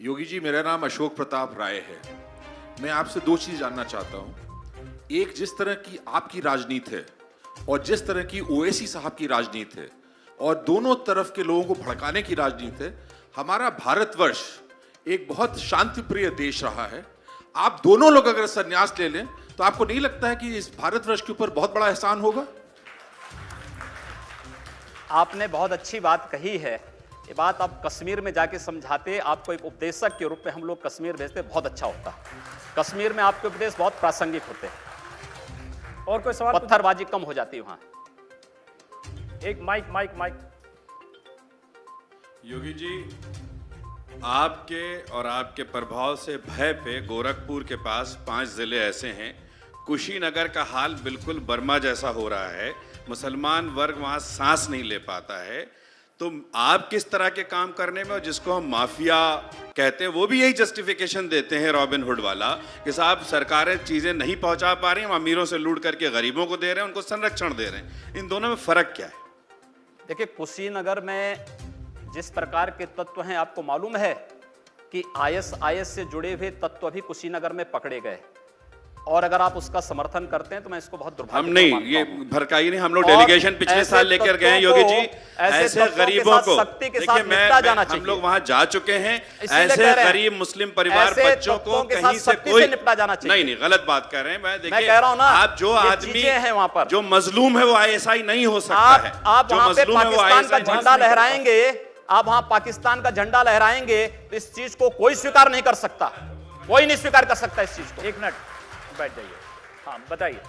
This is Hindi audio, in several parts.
योगी जी, मेरा नाम अशोक प्रताप राय है। मैं आपसे दो चीज जानना चाहता हूं। एक, जिस तरह की आपकी राजनीति है और जिस तरह की ओवैसी साहब की राजनीति है और दोनों तरफ के लोगों को भड़काने की राजनीति है, हमारा भारतवर्ष एक बहुत शांति प्रिय देश रहा है। आप दोनों लोग अगर संन्यास ले लें तो आपको नहीं लगता है कि इस भारतवर्ष के ऊपर बहुत बड़ा एहसान होगा? आपने बहुत अच्छी बात कही है। ये बात आप कश्मीर में जाके समझाते, आपको एक उपदेशक के रूप में हम लोग कश्मीर भेजते, बहुत अच्छा होता। कश्मीर में आपके उपदेश बहुत प्रासंगिक होते हैं और कोई सवाल? पत्थरबाजी कम हो जाती है वहां। एक माइक। योगी जी, आपके और आपके प्रभाव से भय पे गोरखपुर के पास 5 जिले ऐसे हैं। कुशीनगर का हाल बिल्कुल बर्मा जैसा हो रहा है। मुसलमान वर्ग वहाँ सांस नहीं ले पाता है। तो आप किस तरह के काम करने में, और जिसको हम माफिया कहते हैं, वो भी यही जस्टिफिकेशन देते हैं रॉबिन हुड वाला, कि साहब सरकारें चीज़ें नहीं पहुंचा पा रही हैं, हम अमीरों से लूट करके गरीबों को दे रहे हैं, उनको संरक्षण दे रहे हैं। इन दोनों में फ़र्क क्या है? देखिए, कुशीनगर में जिस प्रकार के तत्व हैं, आपको मालूम है कि आईएस से जुड़े हुए तत्व भी कुशीनगर में पकड़े गए। और अगर आप उसका समर्थन करते हैं तो मैं इसको बहुत दुर्भाग्य हम नहीं, ये भड़काई नहीं। हम लोग डेलीगेशन पिछले साल लेकर गए हैं योगी जी। ऐसे गरीबों को, देखिए हम लोग वहां जा चुके हैं। ऐसे गरीब मुस्लिम परिवार बच्चों को कहीं से कोई निपटा जाना चाहिए। नहीं, गलत बात कर रहे हैं। मैं मैं कह रहा हूं ना, आप जो आदमी है वहां पर, जो मजलूम है वो आईएसआई नहीं हो सकता है। आप वहां पे पाकिस्तान का झंडा लहराएंगे, आप वहां पाकिस्तान का झंडा लहराएंगे तो इस चीज को कोई स्वीकार नहीं कर सकता। कोई नहीं स्वीकार कर सकता इस चीज को। एक मिनट बैठ जाइए। हाँ बताइए,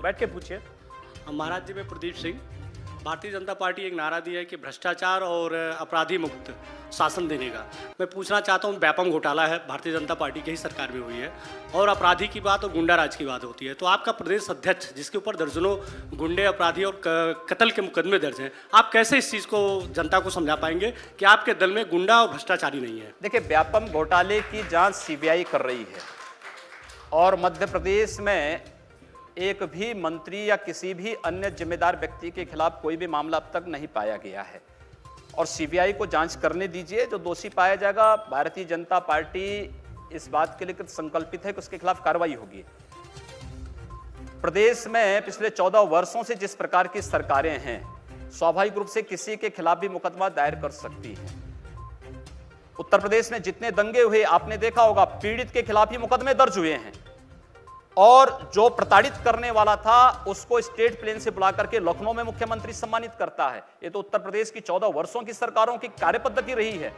बैठ के पूछिए। महाराज जी, मैं प्रदीप सिंह। भारतीय जनता पार्टी एक नारा दिया है कि भ्रष्टाचार और अपराधी मुक्त शासन देने का। मैं पूछना चाहता हूँ, व्यापम घोटाला है, भारतीय जनता पार्टी की ही सरकार में हुई है, और अपराधी की बात और गुंडा राज की बात होती है। तो आपका प्रदेश अध्यक्ष, जिसके ऊपर दर्जनों गुंडे, अपराधी और कत्ल के मुकदमे दर्ज हैं, आप कैसे इस चीज़ को जनता को समझा पाएंगे कि आपके दल में गुंडा और भ्रष्टाचारी नहीं है? देखिए, व्यापम घोटाले की जाँच सीबीआई कर रही है और मध्य प्रदेश में एक भी मंत्री या किसी भी अन्य जिम्मेदार व्यक्ति के खिलाफ कोई भी मामला अब तक नहीं पाया गया है। और सीबीआई को जांच करने दीजिए, जो दोषी पाया जाएगा, भारतीय जनता पार्टी इस बात के लिए संकल्पित है कि उसके खिलाफ कार्रवाई होगी। प्रदेश में पिछले 14 वर्षों से जिस प्रकार की सरकारें हैं, स्वाभाविक रूप से किसी के खिलाफ भी मुकदमा दायर कर सकती है। उत्तर प्रदेश में जितने दंगे हुए आपने देखा होगा, पीड़ित के खिलाफ ही मुकदमे दर्ज हुए हैं, और जो प्रताड़ित करने वाला था उसको स्टेट प्लेन से बुला करके लखनऊ में मुख्यमंत्री सम्मानित करता है। ये तो उत्तर प्रदेश की 14 वर्षों की सरकारों की कार्यपद्धति रही है।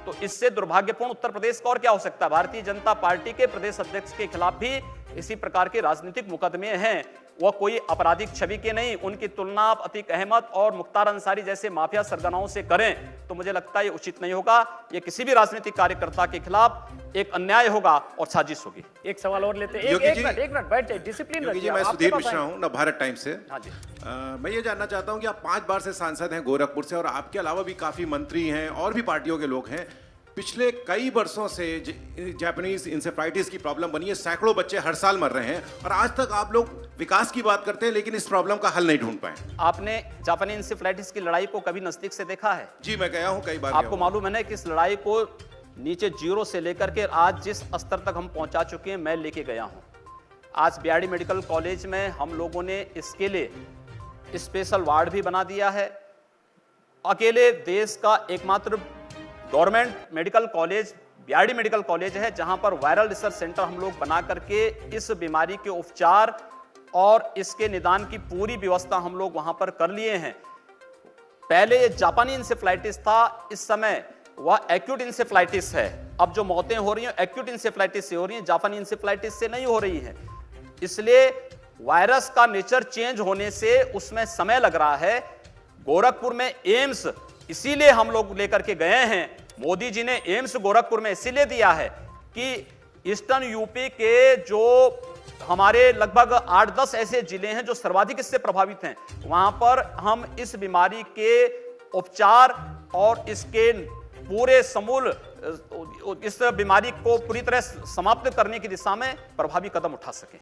तो इससे दुर्भाग्यपूर्ण उत्तर प्रदेश का और क्या हो सकता है? भारतीय जनता पार्टी के प्रदेश अध्यक्ष के खिलाफ भी इसी प्रकार के राजनीतिक मुकदमे हैं। वह कोई आपराधिक छवि के नहीं। उनकी तुलना आप अतीक अहमद और मुख्तार अंसारी जैसे माफिया सरगनाओं से करें तो मुझे लगता है ये उचित नहीं होगा। ये किसी भी राजनीतिक कार्यकर्ता के खिलाफ एक अन्याय होगा और साजिश होगी। एक सवाल और लेते हैं। एक मिनट बैठ जाइए, डिसिप्लिन रखिए। मैं सुधीर मिश्रा हूं, नवभारत टाइम्स से। हाँ जी। मैं ये जानना चाहता हूं कि आप 5 बार से सांसद हैं गोरखपुर से, और आपके अलावा भी काफी मंत्री हैं और भी पार्टियों के लोग हैं। पिछले कई वर्षों से जापानीज इंसेफ्लाइटिस की प्रॉब्लम बनी है। सैकड़ों बच्चे हर साल मर रहे हैं, और आज तक आप लोग विकास की बात करते हैं लेकिन इस प्रॉब्लम का हल नहीं ढूंढ पाए। आपने जापानी इंसेफ्लाइटिस की लड़ाई को कभी नजदीक से देखा है? जी, मैं गया हूं कई बार। आपको मालूम है ना कि इस लड़ाई को नीचे जीरो से लेकर के आज जिस स्तर तक हम पहुंचा चुके हैं, मैं लेके गया हूं। आज बीआरडी मेडिकल कॉलेज में हम लोगों ने इसके लिए स्पेशल वार्ड भी बना दिया है। अकेले देश का एकमात्र government medical college BRD medical college है, जहां पर वायरल रिसर्च सेंटर हम लोग बना करके इस बीमारी के उपचार और इसके निदान की पूरी व्यवस्था हम लोग वहां पर कर लिए हैं। पहले ये जापानी इंसेफ्लाइटिस था, इस समय वह एक्यूट इंसेफ्लाइटिस है। अब जो मौतें हो रही हैं एक्यूट इंसेफ्लाइटिस से हो रही हैं, जापानी इंसेफ्लाइटिस से नहीं हो रही हैं। इसलिए वायरस का नेचर चेंज होने से उसमें समय लग रहा है। गोरखपुर में एम्स इसीलिए हम लोग लेकर के गए हैं। मोदी जी ने एम्स गोरखपुर में इसीलिए दिया है कि ईस्टर्न यूपी के जो हमारे लगभग 8-10 ऐसे जिले हैं जो सर्वाधिक इससे प्रभावित हैं, वहां पर हम इस बीमारी के उपचार और इसके पूरे समूल इस बीमारी को पूरी तरह समाप्त करने की दिशा में प्रभावी कदम उठा सकें।